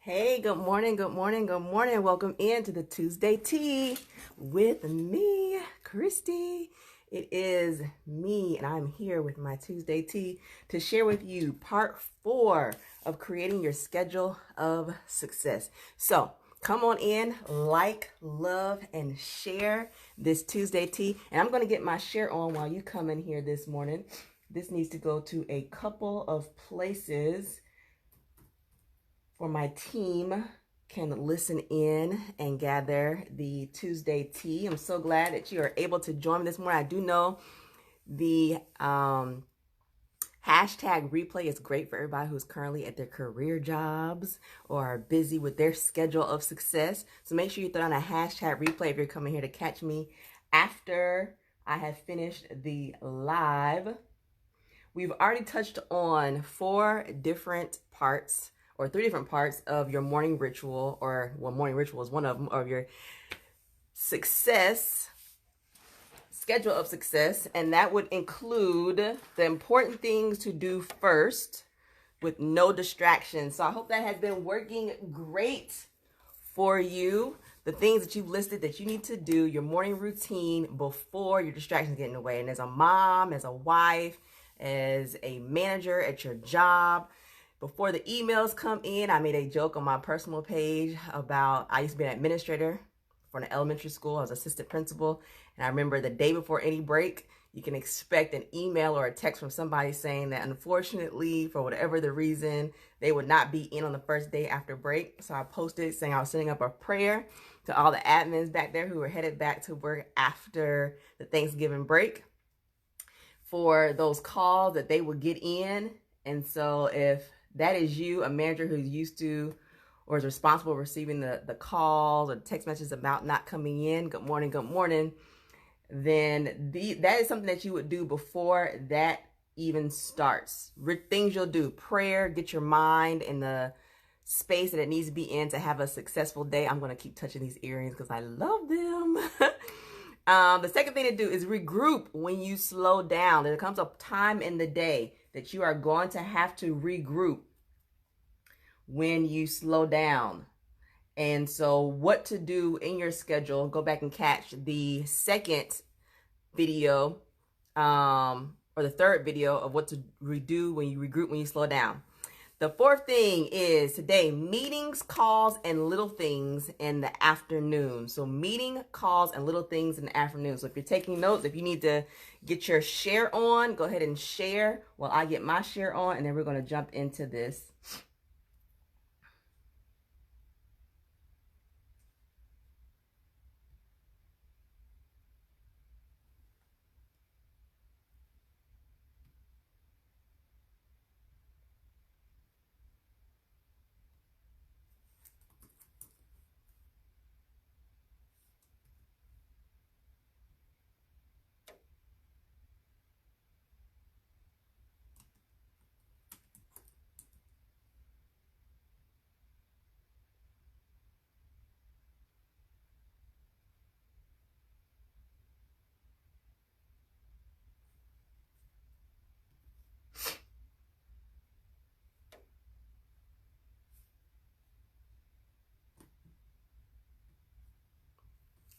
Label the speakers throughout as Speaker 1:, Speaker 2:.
Speaker 1: Hey, good morning, good morning, good morning. Welcome into the Tuesday Tea with me, Christy. It is me, and I'm here with my Tuesday Tea to share with you part 4 of creating your schedule of success. So come on in, like, love, and share this Tuesday Tea. And I'm going to get my share on while you come in here this morning. This needs to go to a couple of places for my team can listen in and gather the Tuesday tea. I'm so glad that you are able to join me this morning. I do know the hashtag replay is great for everybody who's currently at their career jobs or are busy with their schedule of success. So make sure you throw on a hashtag replay if you're coming here to catch me after I have finished the live. We've already touched on 4 different parts or 3 different parts of your morning ritual, or well, morning ritual is one of them, of your success, schedule of success. And that would include the important things to do first with no distractions. So I hope that has been working great for you. The things that you've listed that you need to do, your morning routine before your distractions get in the way. And as a mom, as a wife, as a manager at your job, before the emails come in, I made a joke on my personal page about I used to be an administrator for an elementary school. I was assistant principal. And I remember the day before any break, you can expect an email or a text from somebody saying that unfortunately, for whatever the reason, they would not be in on the first day after break. So I posted saying I was sending up a prayer to all the admins back there who were headed back to work after the Thanksgiving break for those calls that they would get in. And so if that is you, a manager who's used to or is responsible for receiving the calls or text messages about not coming in, good morning, then that is something that you would do before that even starts. Things you'll do: prayer, get your mind in the space that it needs to be in to have a successful day. I'm going to keep touching these earrings because I love them. The second thing to do is regroup when you slow down. There comes a time in the day that you are going to have to regroup when you slow down. And so what to do in your schedule, go back and catch the second video or the third video of what to redo when you regroup, when you slow down. The fourth thing is today, meetings, calls, and little things in the afternoon. So meeting, calls, and little things in the afternoon. So if you're taking notes, if you need to get your share on, go ahead and share while I get my share on, and then we're going to jump into this.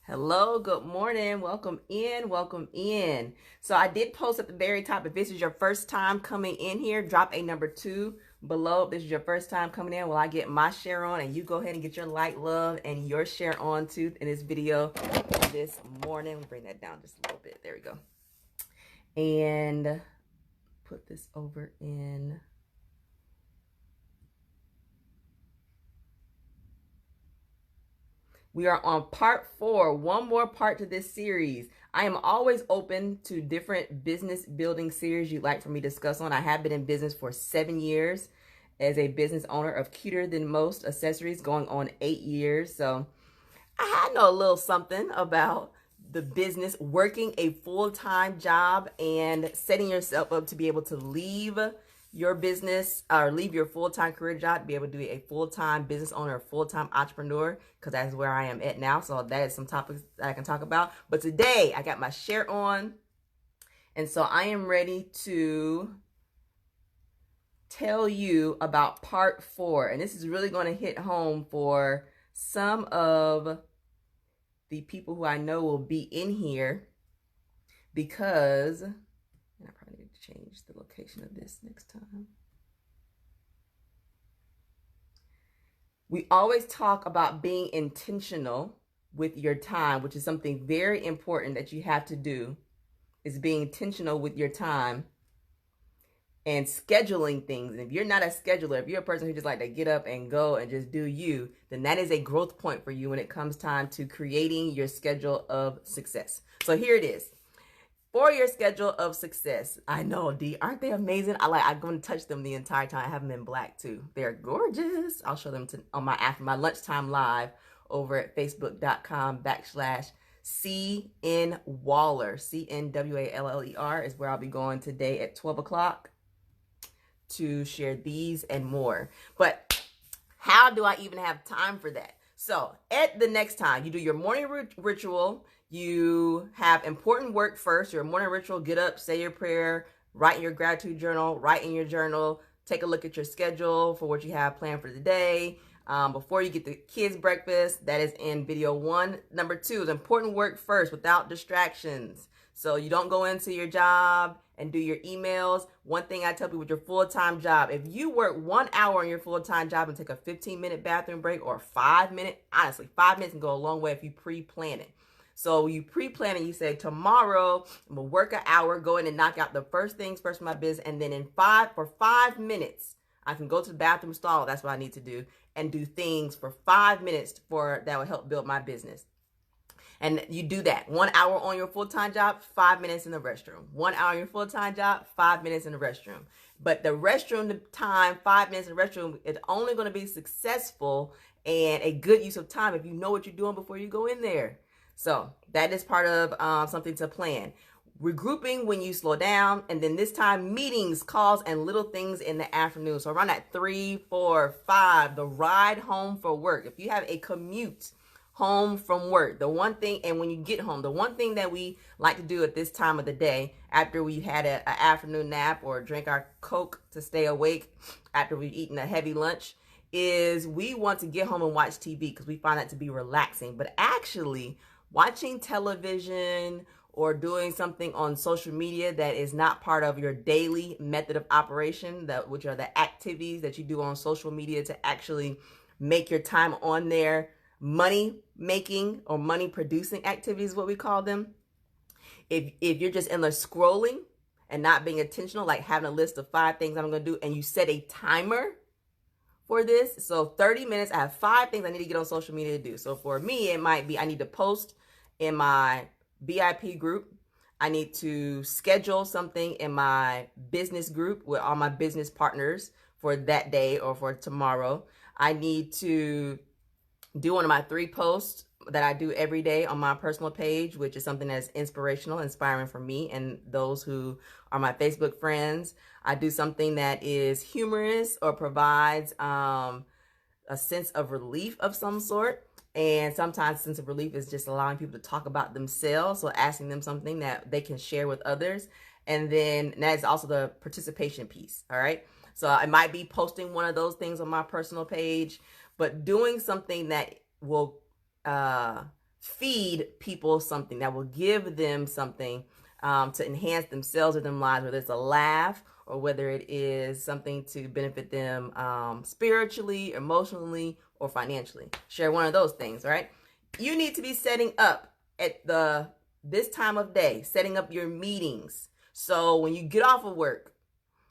Speaker 1: Hello, good morning. Welcome in, welcome in. So I did post at the very top, if this is your first time coming in here, drop a number 2 below. If this is your first time coming in, well, I get my share on, and you go ahead and get your like, love, and your share on too in this video this morning. Bring that down just a little bit. There we go. And put this over in. We are on part 4, one more part to this series. I am always open to different business building series you'd like for me to discuss on. I have been in business for 7 years as a business owner of Cuter Than Most Accessories, going on 8 years. So I know a little something about the business, working a full-time job and setting yourself up to be able to leave your business or leave your full-time career job to be able to be a full-time business owner, a full-time entrepreneur, because that's where I am at now. So that is some topics that I can talk about. But today I got my share on, and so I am ready to tell you about part 4. And this is really going to hit home for some of the people who I know will be in here, because, and I probably need to change the location of this next time. We always talk about being intentional with your time, which is something very important that you have to do, is being intentional with your time and scheduling things. And if you're not a scheduler, if you're a person who just like to get up and go and just do you, then that is a growth point for you when it comes time to creating your schedule of success. So here it is. For your schedule of success. I know, D, aren't they amazing? I'm going to touch them the entire time. I have them in black too. They're gorgeous. I'll show them on my lunchtime live over at facebook.com/CN Waller. CNWALLER is where I'll be going today at 12 o'clock to share these and more. But how do I even have time for that? So at the next time, you do your morning ritual. You have important work first. Your morning ritual, get up, say your prayer, write in your gratitude journal, write in your journal, take a look at your schedule for what you have planned for the day. Before you get the kids breakfast, that is in video 1. Number 2 is important work first without distractions. So you don't go into your job and do your emails. One thing I tell people with your full-time job, if you work 1 hour on your full-time job and take a 15-minute bathroom break, or 5 minutes, honestly, 5 minutes can go a long way if you pre-plan it. So you pre-plan it, you say, tomorrow I'm gonna work an hour, go in and knock out the first things first in my business, and then for 5 minutes, I can go to the bathroom stall, that's what I need to do, and do things for 5 minutes that will help build my business. And you do that. 1 hour on your full-time job, 5 minutes in the restroom. 1 hour on your full-time job, 5 minutes in the restroom. But the restroom time, 5 minutes in the restroom, is only going to be successful and a good use of time if you know what you're doing before you go in there. So that is part of something to plan. Regrouping when you slow down, and then this time meetings, calls, and little things in the afternoon. So around at 3, 4, 5, the ride home for work. If you have a commute home from work, the one thing, and when you get home, the one thing that we like to do at this time of the day, after we had an afternoon nap or drink our Coke to stay awake after we've eaten a heavy lunch, is we want to get home and watch TV because we find that to be relaxing. But actually, watching television or doing something on social media that is not part of your daily method of operation, which are the activities that you do on social media to actually make your time on there money making or money producing activities, what we call them. If you're just in there scrolling and not being intentional, like having a list of 5 things I'm going to do, and you set a timer for this. So 30 minutes, I have 5 things I need to get on social media to do. So for me, it might be I need to post in my VIP group. I need to schedule something in my business group with all my business partners for that day or for tomorrow. I need to do one of my 3 posts that I do every day on my personal page, which is something that's inspirational, inspiring for me and those who are my Facebook friends. I do something that is humorous or provides a sense of relief of some sort. And sometimes sense of relief is just allowing people to talk about themselves, so asking them something that they can share with others. And then that is also the participation piece, all right? So I might be posting one of those things on my personal page, but doing something that will feed people something, that will give them something to enhance themselves or their lives, whether it's a laugh or whether it is something to benefit them spiritually, emotionally, or financially. Share one of those things, right? You need to be setting up at this time of day, setting up your meetings. So when you get off of work,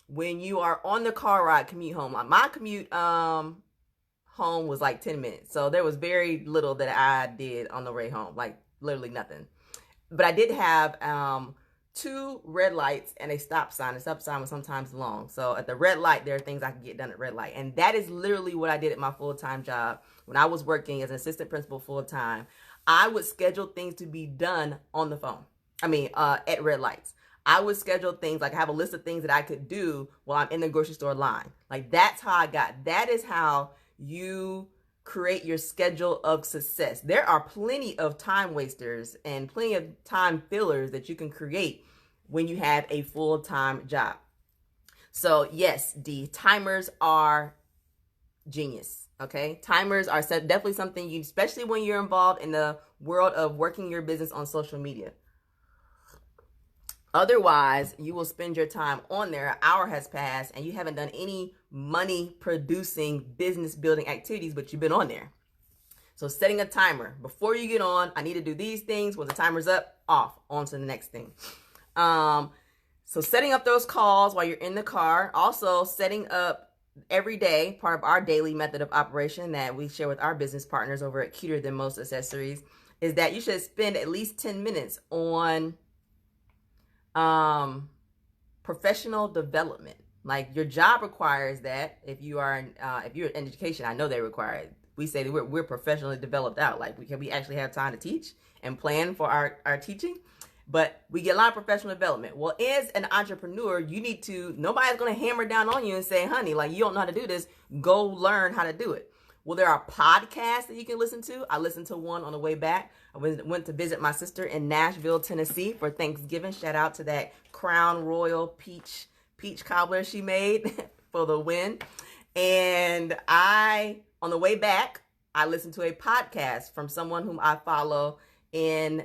Speaker 1: when you are on the car ride, commute home. My commute home was like 10 minutes. So there was very little that I did on the way home, like literally nothing. But I did have 2 red lights and a stop sign. The stop sign was sometimes long. So at the red light, there are things I can get done at red light. And that is literally what I did at my full-time job. When I was working as an assistant principal full-time, I would schedule things to be done on the phone. At red lights. I would schedule things, like I have a list of things that I could do while I'm in the grocery store line. Like that's how that is how you create your schedule of success. There are plenty of time wasters and plenty of time fillers that you can create when you have a full-time job. So yes, D, timers are genius. Okay, timers are definitely something you, especially when you're involved in the world of working your business on social media. Otherwise, you will spend your time on there, an hour has passed, and you haven't done any money producing business building activities, but you've been on there. So setting a timer before you get on, I need to do these things. When the timer's up, off, on to the next thing. So setting up those calls while you're in the car. Also setting up every day, part of our daily method of operation that we share with our business partners over at Cuter Than Most Accessories, is that you should spend at least 10 minutes on professional development. Like, your job requires that. If you're in education, I know they require it. We say that we're professionally developed out. Like, we actually have time to teach and plan for our teaching, but we get a lot of professional development. Well, as an entrepreneur, you need to, nobody's going to hammer down on you and say, honey, like, you don't know how to do this. Go learn how to do it. Well, there are podcasts that you can listen to. I listened to one on the way back. I went to visit my sister in Nashville, Tennessee for Thanksgiving. Shout out to that Crown Royal peach cobbler she made for the win. And on the way back, I listened to a podcast from someone whom I follow in,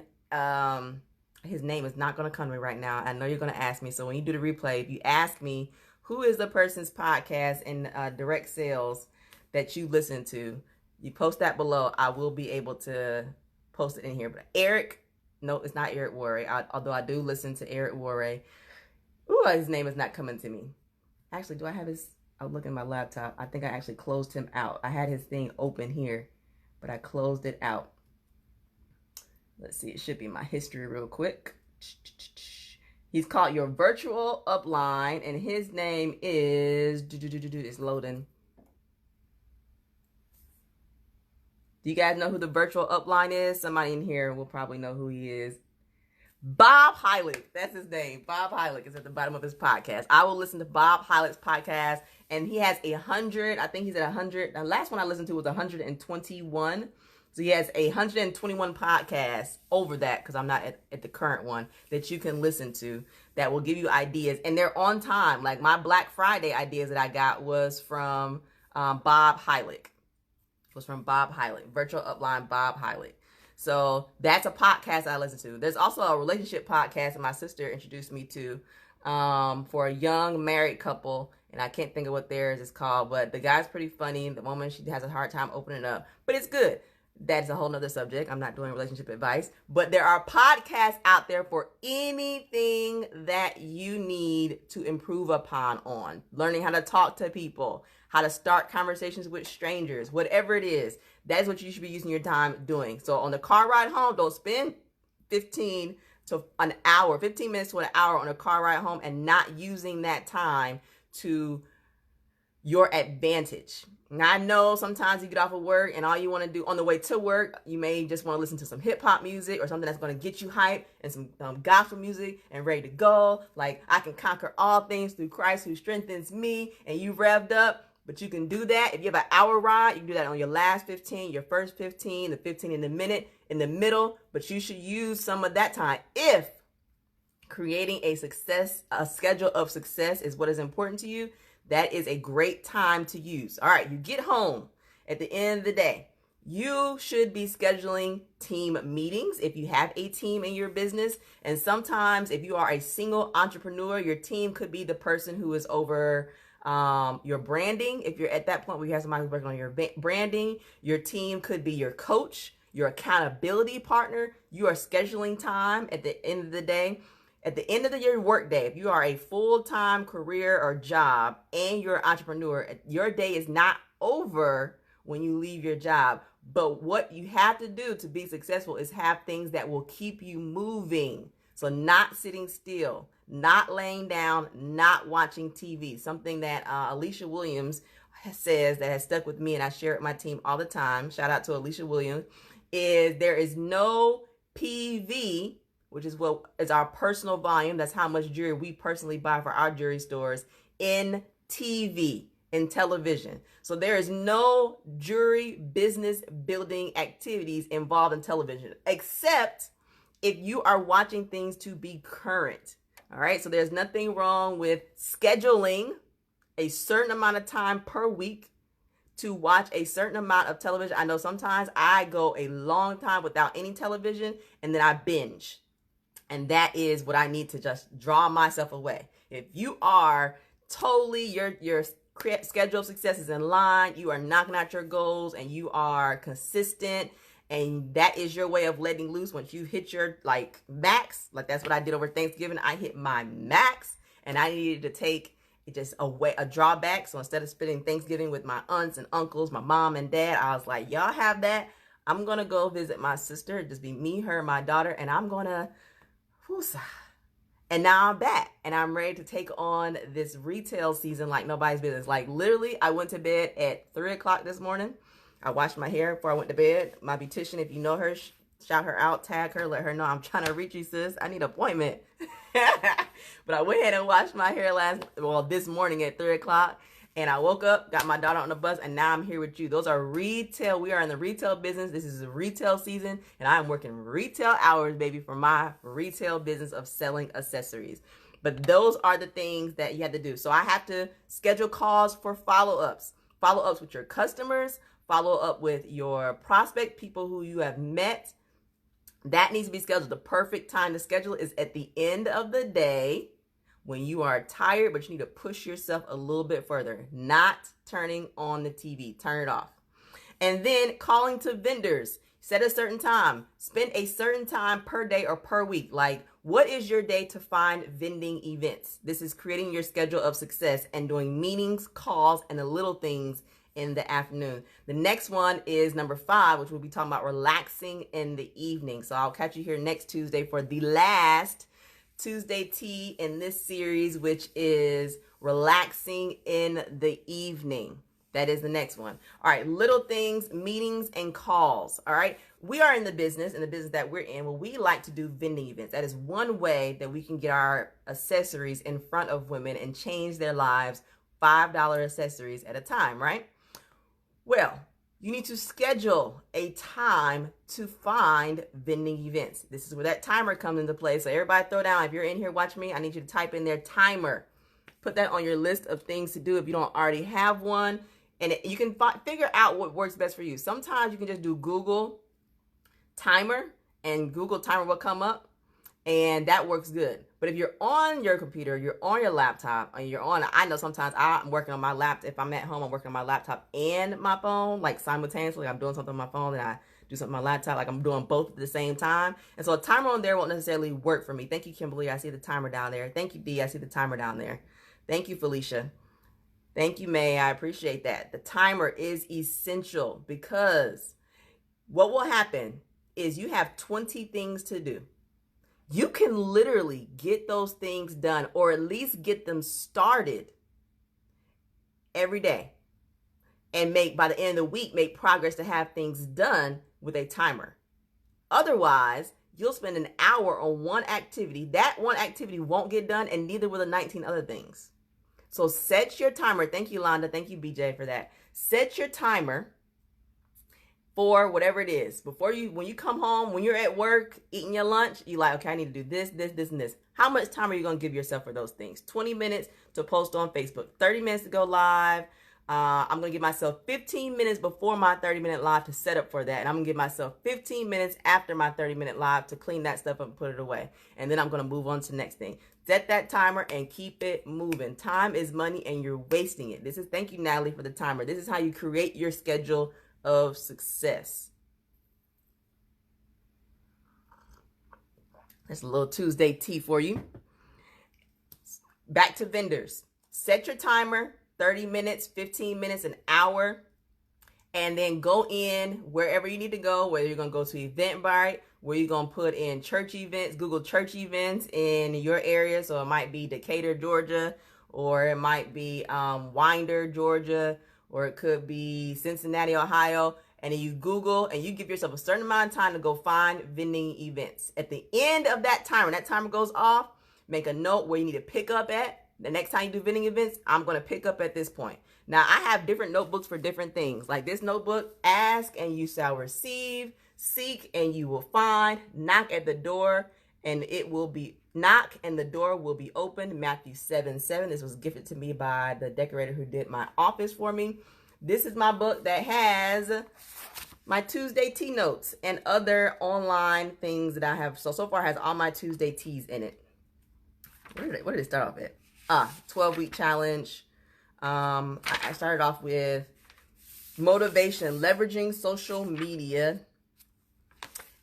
Speaker 1: his name is not going to come to me right now. I know you're going to ask me. So when you do the replay, if you ask me, who is the person's podcast in direct sales that you listen to, you post that below. I will be able to post it in here. But Eric, no, it's not Eric Worre. Although I do listen to Eric Worre. Ooh, his name is not coming to me. Actually, do I have his? I'll look at my laptop. I think I actually closed him out. I had his thing open here, but I closed it out. Let's see. It should be my history real quick. He's called Your Virtual Upline, and his name is, it's loading. Do you guys know who the Virtual Upline is? Somebody in here will probably know who he is. Bob Heilig. That's his name. Bob Heilig is at the bottom of his podcast. I will listen to Bob Heilig's podcast, and he has 100. I think he's at 100. The last one I listened to was 121. So he has 121 podcasts over that, because I'm not at the current one, that you can listen to that will give you ideas. And they're on time. Like, my Black Friday ideas that I got was from Bob Heilig. Virtual Upline Bob Heilig. So that's a podcast I listen to. There's also a relationship podcast that my sister introduced me to for a young married couple, and I can't think of what theirs is called, but the guy's pretty funny. The woman, she has a hard time opening up, but it's good. That's a whole nother subject. I'm not doing relationship advice, but there are podcasts out there for anything that you need to improve upon on. Learning how to talk to people, how to start conversations with strangers, whatever it is. That's what you should be using your time doing. So on the car ride home, don't spend 15 minutes to an hour on a car ride home and not using that time to your advantage. Now, I know sometimes you get off of work and all you want to do on the way to work, you may just want to listen to some hip hop music or something that's going to get you hyped, and some gospel music and ready to go. Like, I can conquer all things through Christ who strengthens me, and you revved up. But you can do that. If you have an hour ride, you can do that on your last 15, your first 15, the 15 in the minute, in the middle. But you should use some of that time. If creating a schedule of success is what is important to you, that is a great time to use. All right, you get home at the end of the day. You should be scheduling team meetings if you have a team in your business. And sometimes if you are a single entrepreneur, your team could be the person who is over your branding. If you're at that point where you have somebody who's working on your branding, your team could be your coach, your accountability partner. You are scheduling time at the end of the day. At the end of your work day, if you are a full-time career or job and you're an entrepreneur, your day is not over when you leave your job. But what you have to do to be successful is have things that will keep you moving. So not sitting still, not laying down, not watching TV. Something that Alicia Williams says that has stuck with me, and I share it with my team all the time. Shout out to Alicia Williams. Is there is no PV, which is what is our personal volume. That's how much jewelry we personally buy for our jewelry stores, in TV, in television. So there is no jewelry business building activities involved in television, except if you are watching things to be current. All right, so there's nothing wrong with scheduling a certain amount of time per week to watch a certain amount of television. I know sometimes I go a long time without any television and then I binge. And that is what I need to just draw myself away. If you are totally, your schedule of success is in line, you are knocking out your goals and you are consistent, and that is your way of letting loose. Once you hit your max, like that's what I did over Thanksgiving. I hit my max and I needed to take just a drawback. So instead of spending Thanksgiving with my aunts and uncles, my mom and dad, I was like, y'all have that. I'm going to go visit my sister. It'd just be me, her, my daughter, and I'm going to, and now I'm back and I'm ready to take on this retail season like nobody's business. Like literally, I went to bed at 3 o'clock this morning. I washed my hair before I went to bed. My beautician, if you know her, shout her out, tag her, let her know I'm trying to reach you, sis. I need an appointment. But I went ahead and washed my hair this morning at 3 o'clock. And I woke up, got my daughter on the bus, and now I'm here with you. Those are retail. We are in the retail business. This is a retail season, and I'm working retail hours, baby, for my retail business of selling accessories. But those are the things that you have to do. So I have to schedule calls for follow-ups with your customers, follow up with your prospect, people who you have met. That needs to be scheduled. The perfect time to schedule is at the end of the day when you are tired, but you need to push yourself a little bit further. Not turning on the TV. Turn it off. And then calling to vendors. Set a certain time. Spend a certain time per day or per week. Like, what is your day to find vending events? This is creating your schedule of success and doing meetings, calls, and the little things in the afternoon. The next one is number 5, which we'll be talking about relaxing in the evening. So I'll catch you here next Tuesday for the last Tuesday tea in this series, which is relaxing in the evening. That is the next one. All right, little things, meetings, and calls. All right, we are in the business that we're in, where we like to do vending events. That is one way that we can get our accessories in front of women and change their lives, $5 accessories at a time, right? Well, you need to schedule a time to find vending events. This is where that timer comes into play. So everybody throw down, if you're in here watching me, I need you to type in their timer. Put that on your list of things to do if you don't already have one. And you can figure out what works best for you. Sometimes you can just do Google timer and Google timer will come up, and that works good. But if you're on your computer, you're on your laptop, and I know sometimes I'm working on my laptop. If I'm at home, I'm working on my laptop and my phone, like simultaneously. I'm doing something on my phone and I do something on my laptop, like I'm doing both at the same time. And so a timer on there won't necessarily work for me. Thank you, Kimberly. I see the timer down there. Thank you, Dee. I see the timer down there. Thank you, Felicia. Thank you, May. I appreciate that. The timer is essential because what will happen is you have 20 things to do. You can literally get those things done, or at least get them started every day, and by the end of the week, make progress to have things done with a timer. Otherwise, you'll spend an hour on one activity. That one activity won't get done, and neither will the 19 other things. So set your timer. Thank you, Londa. Thank you, BJ, for that. Set your timer for whatever it is. When you come home, when you're at work, eating your lunch, you're like, okay, I need to do this, this, this, and this. How much time are you going to give yourself for those things? 20 minutes to post on Facebook, 30 minutes to go live. I'm going to give myself 15 minutes before my 30-minute live to set up for that. And I'm going to give myself 15 minutes after my 30-minute live to clean that stuff up and put it away. And then I'm going to move on to the next thing. Set that timer and keep it moving. Time is money and you're wasting it. Thank you, Natalie, for the timer. This is how you create your schedule of success. That's a little Tuesday tea for you. Back to vendors. Set your timer, 30 minutes, 15 minutes, an hour, and then go in wherever you need to go, whether you're going to go to Eventbrite, where you're going to put in church events, Google church events in your area. So it might be Decatur, Georgia, or it might be Winder, Georgia, or it could be Cincinnati, Ohio. And then you Google and you give yourself a certain amount of time to go find vending events. At the end of that timer, when that timer goes off, make a note where you need to pick up at. The next time you do vending events, I'm going to pick up at this point. Now, I have different notebooks for different things. Like this notebook, ask and you shall receive, seek and you will find, knock at the door and it will be knock and the door will be open. Matthew 7:7. This was gifted to me by the decorator who did my office for me. This is my book that has my Tuesday tea notes and other online things that I have. So far has all my Tuesday teas in it. What did it start off at? 12-week challenge. I started off with motivation, leveraging social media.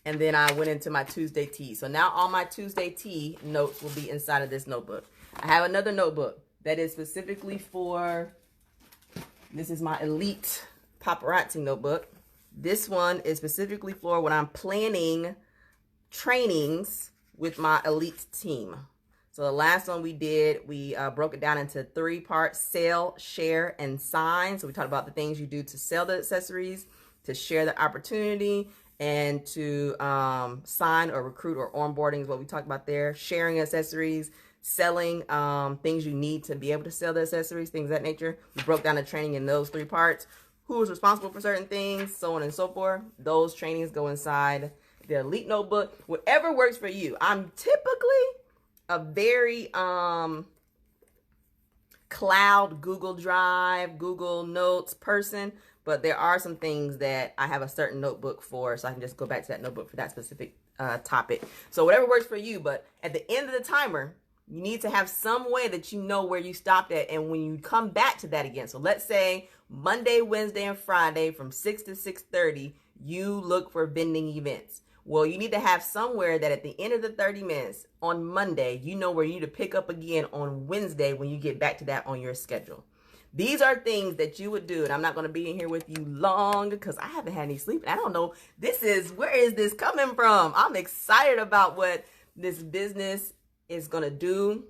Speaker 1: And then I went into my Tuesday tea. So now all my Tuesday tea notes will be inside of this notebook. I have another notebook that is specifically for, this is my Elite Paparazzi notebook. This one is specifically for when I'm planning trainings with my Elite team. So the last one we did, we broke it down into 3 parts: sell, share, and sign. So we talked about the things you do to sell the accessories, to share the opportunity, and to sign or recruit or onboarding is what we talked about there. Sharing accessories, selling things you need to be able to sell the accessories, things of that nature. We broke down the training in those 3 parts. Who is responsible for certain things, so on and so forth. Those trainings go inside the Elite notebook. Whatever works for you. I'm typically a very cloud, Google Drive, Google Notes person, but there are some things that I have a certain notebook for, so I can just go back to that notebook for that specific topic. So whatever works for you, but at the end of the timer, you need to have some way that you know where you stopped at and when you come back to that again. So let's say Monday, Wednesday, and Friday from 6 to 6:30, you look for vending events. Well, you need to have somewhere that at the end of the 30 minutes on Monday, you know where you need to pick up again on Wednesday when you get back to that on your schedule. These are things that you would do, and I'm not going to be in here with you long because I haven't had any sleep. I don't know. Where is this coming from? I'm excited about what this business is going to do,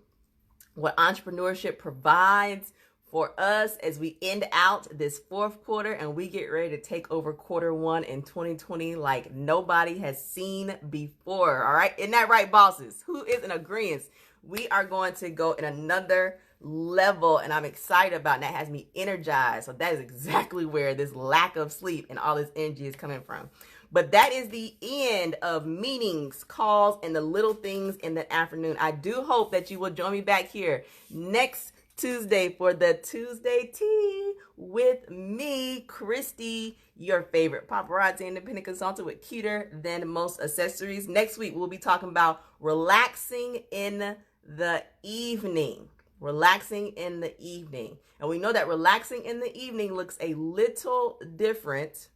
Speaker 1: what entrepreneurship provides for us as we end out this 4th quarter and we get ready to take over quarter 1 in 2020 like nobody has seen before. All right. Isn't that right, bosses? Who is in agreement? We are going to go in another level, and I'm excited about it. That has me energized. So that is exactly where this lack of sleep and all this energy is coming from. But that is the end of meetings, calls, and the little things in the afternoon. I do hope that you will join me back here next Tuesday for the Tuesday Tea with me, Christy, your favorite paparazzi independent consultant with cuter than most accessories. Next week, we'll be talking about relaxing in the evening. Relaxing in the evening. And we know that relaxing in the evening looks a little different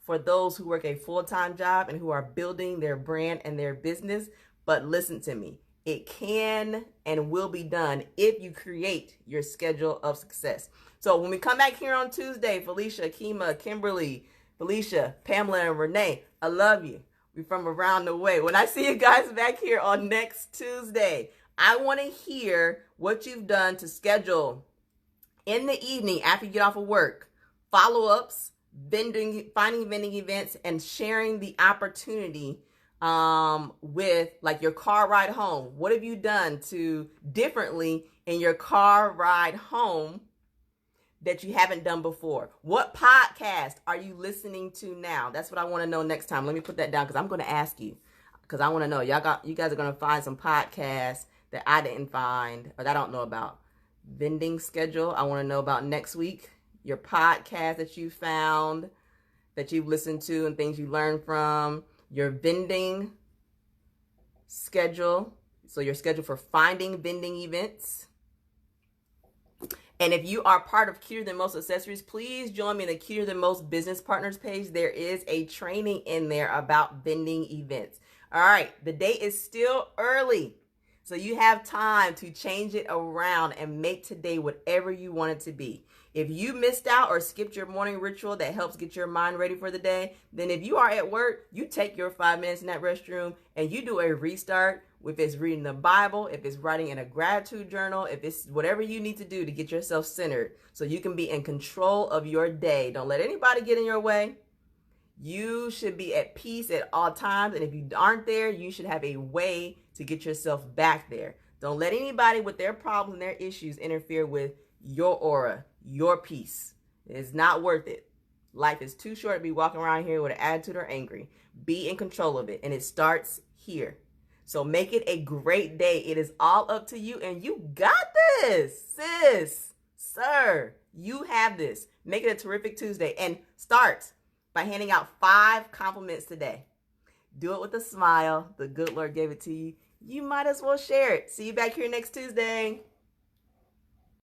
Speaker 1: for those who work a full-time job and who are building their brand and their business. But listen to me. It can and will be done if you create your schedule of success. So when we come back here on Tuesday, Felicia, Kima, Kimberly, Felicia, Pamela, and Renee, I love you. We're from around the way. When I see you guys back here on next Tuesday, I want to hear what you've done to schedule in the evening after you get off of work, follow-ups, finding vending events, and sharing the opportunity with like your car ride home. What have you done to differently in your car ride home that you haven't done before? What podcast are you listening to now? That's what I want to know next time. Let me put that down because I'm going to ask you, because I want to know. You guys are going to find some podcasts that I didn't find or that I don't know about. Vending schedule, I want to know about next week. Your podcast that you found, that you've listened to and things you learned from. Your vending schedule, so your schedule for finding vending events. And if you are part of Cuter Than Most Accessories, please join me in the Cuter Than Most Business Partners page. There is a training in there about vending events. All right, the day is still early, so you have time to change it around and make today whatever you want it to be. If you missed out or skipped your morning ritual that helps get your mind ready for the day, then if you are at work, you take your 5 minutes in that restroom and you do a restart. If it's reading the Bible, if it's writing in a gratitude journal, if it's whatever you need to do to get yourself centered so you can be in control of your day. Don't let anybody get in your way. You should be at peace at all times. And if you aren't there, you should have a way to get yourself back there. Don't let anybody with their problems and their issues interfere with your aura, your peace. It's not worth it. Life is too short to be walking around here with an attitude or angry. Be in control of it. And it starts here. So make it a great day. It is all up to you, and you got this, sis, sir. You have this. Make it a terrific Tuesday, and start by handing out 5 compliments today. Do it with a smile. The good Lord gave it to you. You might as well share it. See you back here next Tuesday.